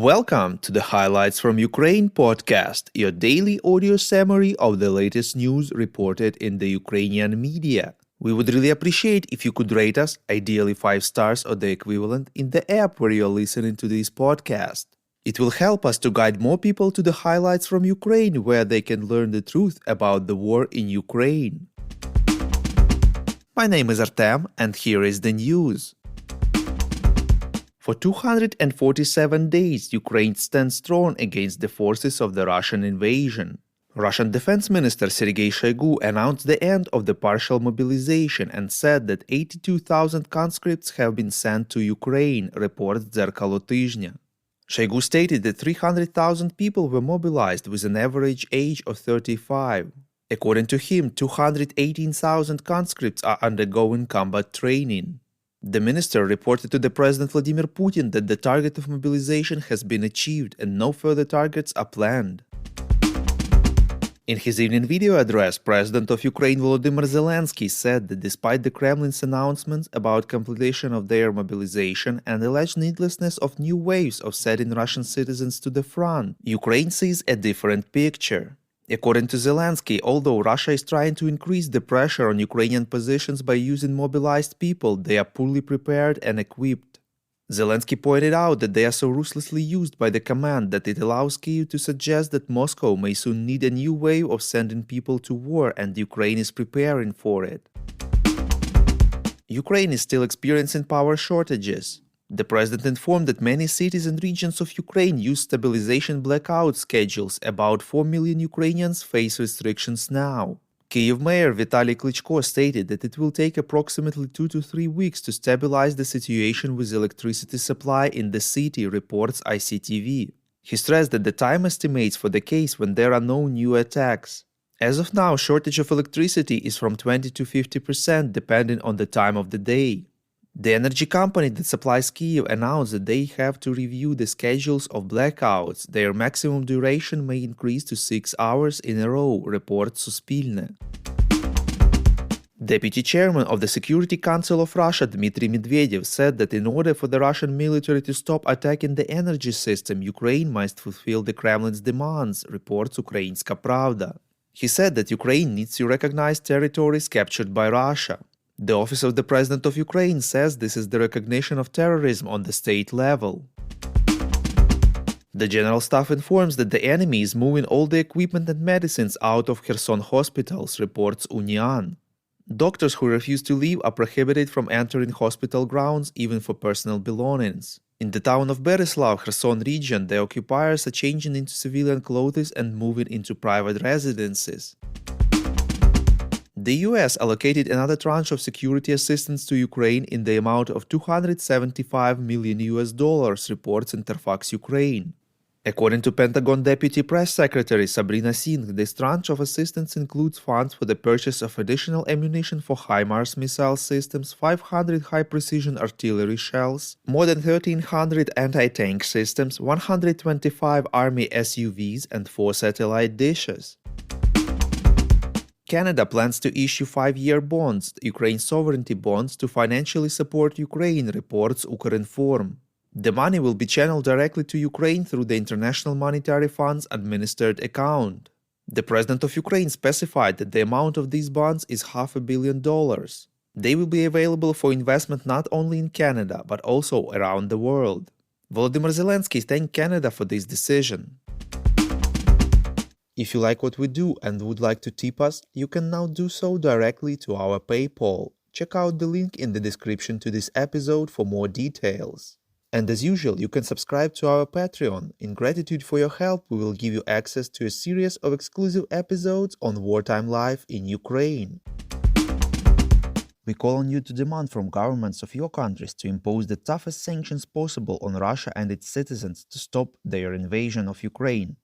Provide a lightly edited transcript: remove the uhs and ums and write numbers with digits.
Welcome to the Highlights from Ukraine podcast, your daily audio summary of the latest news reported in the Ukrainian media. We would really appreciate if you could rate us, ideally 5 stars or the equivalent, in the app where you're listening to this podcast. It will help us to guide more people to the highlights from Ukraine, where they can learn the truth about the war in Ukraine. My name is Artem, and here is the news. For 247 days, Ukraine stands strong against the forces of the Russian invasion. Russian Defense Minister Sergei Shoigu announced the end of the partial mobilization and said that 82,000 conscripts have been sent to Ukraine, reports Дзеркало Тижня. Shoigu stated that 300,000 people were mobilized with an average age of 35. According to him, 218,000 conscripts are undergoing combat training. The minister reported to the President Vladimir Putin that the target of mobilization has been achieved and no further targets are planned. In his evening video address, President of Ukraine Volodymyr Zelensky said that despite the Kremlin's announcements about completion of their mobilization and alleged needlessness of new waves of sending Russian citizens to the front, Ukraine sees a different picture. According to Zelensky, although Russia is trying to increase the pressure on Ukrainian positions by using mobilized people, they are poorly prepared and equipped. Zelensky pointed out that they are so ruthlessly used by the command that it allows Kyiv to suggest that Moscow may soon need a new wave of sending people to war, and Ukraine is preparing for it. Ukraine is still experiencing power shortages. The president informed that many cities and regions of Ukraine use stabilization blackout schedules. About 4 million Ukrainians face restrictions now. Kyiv Mayor Vitaly Klitschko stated that it will take approximately 2 to 3 weeks to stabilize the situation with electricity supply in the city, reports ICTV. He stressed that the time estimates for the case when there are no new attacks. As of now, shortage of electricity is from 20 to 50% depending on the time of the day. The energy company that supplies Kyiv announced that they have to review the schedules of blackouts. Their maximum duration may increase to 6 hours in a row, reports Suspilne. Deputy Chairman of the Security Council of Russia Dmitry Medvedev said that in order for the Russian military to stop attacking the energy system, Ukraine must fulfill the Kremlin's demands, reports Ukrainska Pravda. He said that Ukraine needs to recognize territories captured by Russia. The Office of the President of Ukraine says this is the recognition of terrorism on the state level. The General Staff informs that the enemy is moving all the equipment and medicines out of Kherson hospitals, reports Unian. Doctors who refuse to leave are prohibited from entering hospital grounds, even for personal belongings. In the town of Bereslav, Kherson region, the occupiers are changing into civilian clothes and moving into private residences. The US allocated another tranche of security assistance to Ukraine in the amount of $275 million, reports Interfax Ukraine. According to Pentagon Deputy Press Secretary Sabrina Singh, this tranche of assistance includes funds for the purchase of additional ammunition for HIMARS missile systems, 500 high-precision artillery shells, more than 1,300 anti-tank systems, 125 Army SUVs, and 4 satellite dishes. Canada plans to issue 5-year bonds, Ukraine sovereignty bonds, to financially support Ukraine, reports Ukrinform. The money will be channeled directly to Ukraine through the International Monetary Fund's administered account. The President of Ukraine specified that the amount of these bonds is $500 million. They will be available for investment not only in Canada, but also around the world. Volodymyr Zelensky thanked Canada for this decision. If you like what we do and would like to tip us, you can now do so directly to our PayPal. Check out the link in the description to this episode for more details. And as usual, you can subscribe to our Patreon. In gratitude for your help, we will give you access to a series of exclusive episodes on wartime life in Ukraine. We call on you to demand from governments of your countries to impose the toughest sanctions possible on Russia and its citizens to stop their invasion of Ukraine.